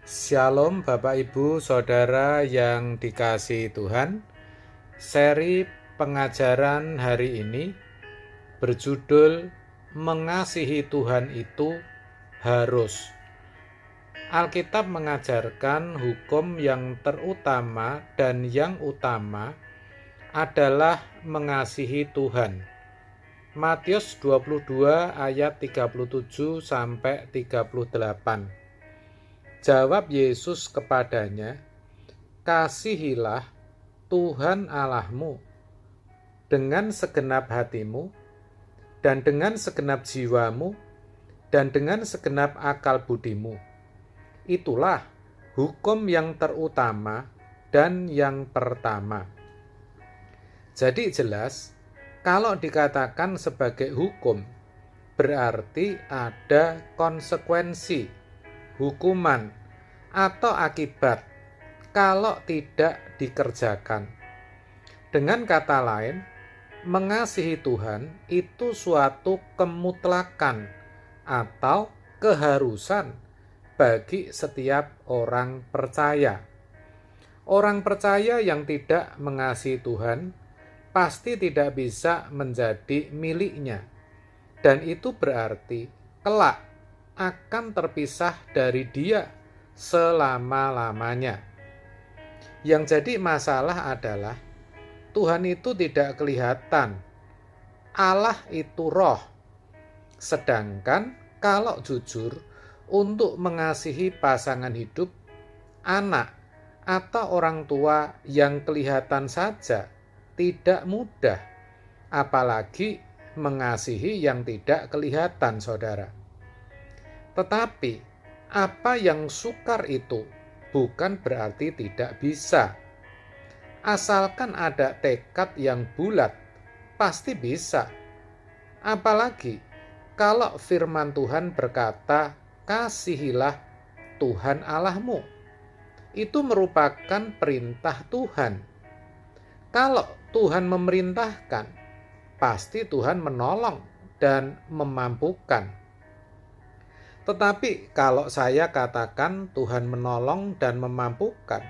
Shalom Bapak Ibu Saudara yang dikasihi Tuhan. Seri pengajaran hari ini berjudul Mengasihi Tuhan itu harus. Alkitab mengajarkan hukum yang terutama dan yang utama adalah mengasihi Tuhan. Matius 22 ayat 37 sampai 38. Jawab Yesus kepadanya, "Kasihilah Tuhan Allahmu dengan segenap hatimu, dan dengan segenap jiwamu, dan dengan segenap akal budimu." Itulah hukum yang terutama dan yang pertama. Jadi jelas, kalau dikatakan sebagai hukum, berarti ada konsekuensi, hukuman, atau akibat kalau tidak dikerjakan. Dengan kata lain, mengasihi Tuhan itu suatu kemutlakan atau keharusan bagi setiap orang percaya. Orang percaya yang tidak mengasihi Tuhan pasti tidak bisa menjadi miliknya, dan itu berarti kelak akan terpisah dari Dia selama-lamanya. Yang jadi masalah adalah Tuhan itu tidak kelihatan. Allah itu roh. Sedangkan kalau jujur, untuk mengasihi pasangan hidup, anak, atau orang tua yang kelihatan saja tidak mudah, apalagi mengasihi yang tidak kelihatan, saudara. Tetapi apa yang sukar itu bukan berarti tidak bisa. Asalkan ada tekad yang bulat, pasti bisa. Apalagi kalau firman Tuhan berkata, "Kasihilah Tuhan Allahmu." Itu merupakan perintah Tuhan. Kalau Tuhan memerintahkan, pasti Tuhan menolong dan memampukan. Tetapi kalau saya katakan Tuhan menolong dan memampukan,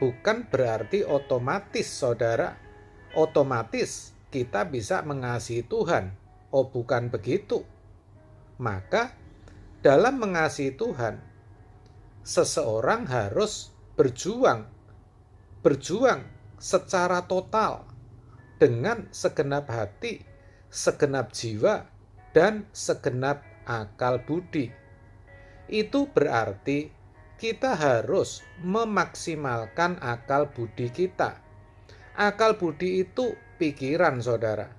bukan berarti otomatis, saudara, otomatis kita bisa mengasihi Tuhan. Oh, bukan begitu. Maka dalam mengasihi Tuhan, seseorang harus berjuang secara total dengan segenap hati, segenap jiwa, dan segenap akal budi. Itu berarti kita harus memaksimalkan akal budi kita. Akal budi itu pikiran, saudara.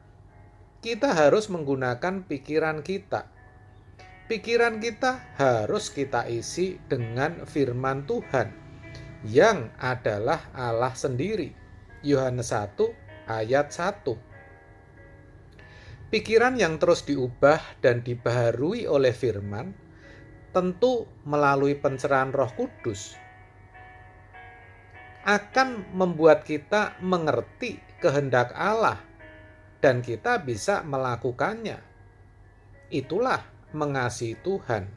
Kita harus menggunakan pikiran kita. Pikiran kita harus kita isi dengan firman Tuhan yang adalah Allah sendiri. Yohanes 1 ayat 1. Pikiran yang terus diubah dan dibaharui oleh firman tentu melalui pencerahan Roh Kudus akan membuat kita mengerti kehendak Allah dan kita bisa melakukannya. Itulah mengasihi Tuhan.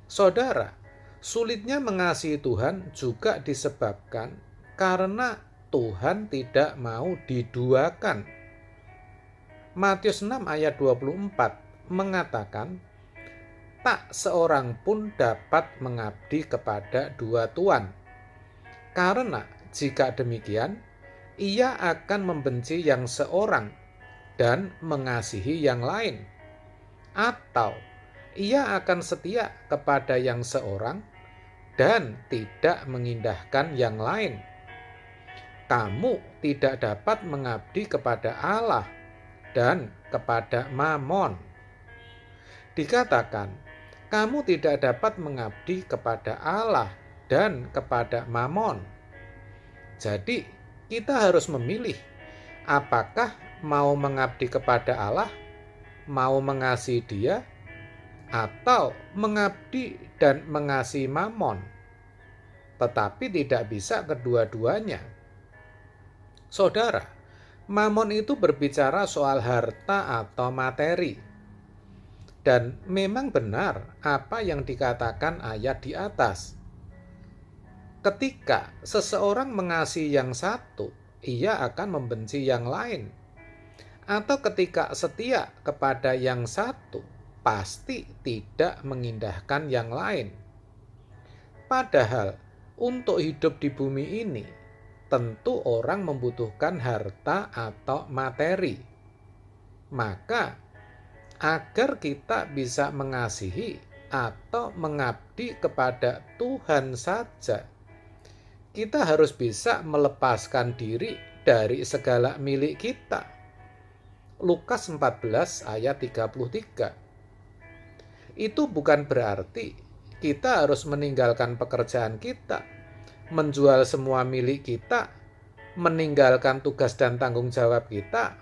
Saudara, sulitnya mengasihi Tuhan juga disebabkan karena Tuhan tidak mau diduakan. Matius 6 ayat 24 mengatakan, "Tak seorang pun dapat mengabdi kepada dua tuan. Karena jika demikian, ia akan membenci yang seorang dan mengasihi yang lain. Atau ia akan setia kepada yang seorang dan tidak mengindahkan yang lain. Kamu tidak dapat mengabdi kepada Allah dan kepada Mamon." Dikatakan, kamu tidak dapat mengabdi kepada Allah dan kepada Mamon. Jadi, kita harus memilih apakah mau mengabdi kepada Allah, mau mengasihi Dia, atau mengabdi dan mengasihi Mamon. Tetapi tidak bisa kedua-duanya. Saudara, Mamon itu berbicara soal harta atau materi. Dan memang benar apa yang dikatakan ayat di atas. Ketika seseorang mengasihi yang satu, ia akan membenci yang lain. Atau ketika setia kepada yang satu, pasti tidak mengindahkan yang lain. Padahal, untuk hidup di bumi ini, tentu orang membutuhkan harta atau materi. Maka, agar kita bisa mengasihi atau mengabdi kepada Tuhan saja, kita harus bisa melepaskan diri dari segala milik kita. Lukas 14 ayat 33. Itu bukan berarti kita harus meninggalkan pekerjaan kita, menjual semua milik kita, meninggalkan tugas dan tanggung jawab kita,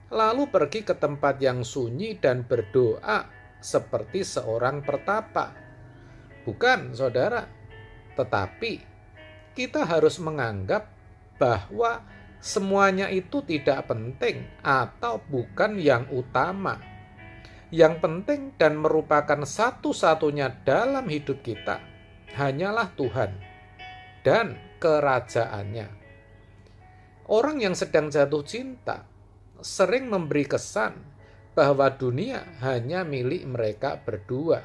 lalu pergi ke tempat yang sunyi dan berdoa seperti seorang pertapa. Bukan, saudara, tetapi kita harus menganggap bahwa semuanya itu tidak penting atau bukan yang utama. Yang penting dan merupakan satu-satunya dalam hidup kita hanyalah Tuhan dan kerajaannya. Orang yang sedang jatuh cinta sering memberi kesan bahwa dunia hanya milik mereka berdua.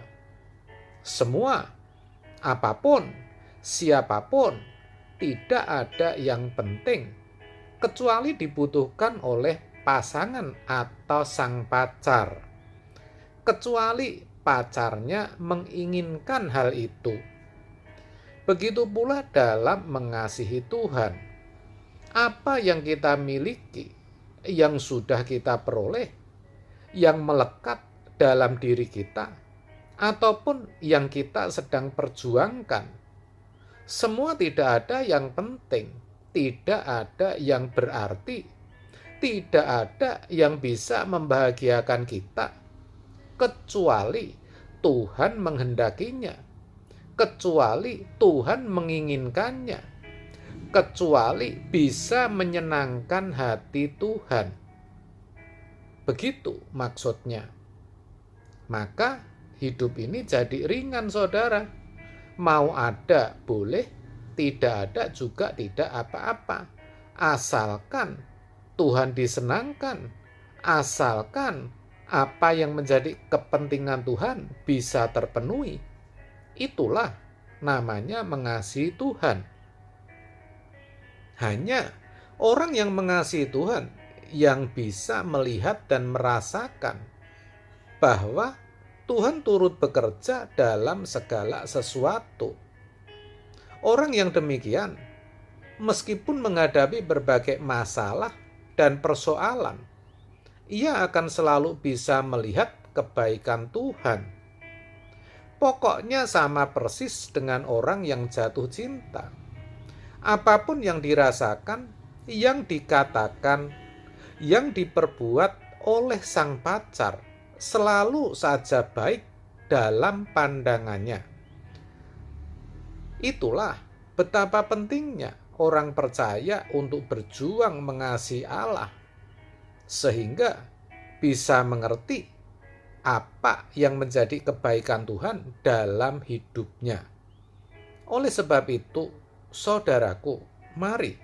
Semua, apapun, siapapun, tidak ada yang penting kecuali dibutuhkan oleh pasangan atau sang pacar. Kecuali pacarnya menginginkan hal itu. Begitu pula dalam mengasihi Tuhan. Apa yang kita miliki, yang sudah kita peroleh, yang melekat dalam diri kita, ataupun yang kita sedang perjuangkan, semua tidak ada yang penting, tidak ada yang berarti, tidak ada yang bisa membahagiakan kita, kecuali Tuhan menghendakinya, kecuali Tuhan menginginkannya, kecuali bisa menyenangkan hati Tuhan. Begitu maksudnya. Maka hidup ini jadi ringan, saudara. Mau ada boleh, tidak ada juga tidak apa-apa. Asalkan Tuhan disenangkan, asalkan apa yang menjadi kepentingan Tuhan bisa terpenuhi. Itulah namanya mengasihi Tuhan. Hanya orang yang mengasihi Tuhan yang bisa melihat dan merasakan bahwa Tuhan turut bekerja dalam segala sesuatu. Orang yang demikian, meskipun menghadapi berbagai masalah dan persoalan, ia akan selalu bisa melihat kebaikan Tuhan. Pokoknya sama persis dengan orang yang jatuh cinta. Apapun yang dirasakan, yang dikatakan, yang diperbuat oleh sang pacar, selalu saja baik dalam pandangannya. Itulah betapa pentingnya orang percaya untuk berjuang mengasihi Allah, sehingga bisa mengerti apa yang menjadi kebaikan Tuhan dalam hidupnya. Oleh sebab itu, saudaraku, mari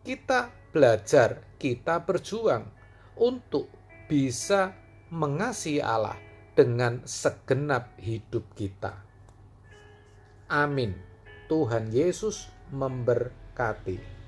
kita belajar, kita berjuang untuk bisa mengasihi Allah dengan segenap hidup kita. Amin. Tuhan Yesus memberkati.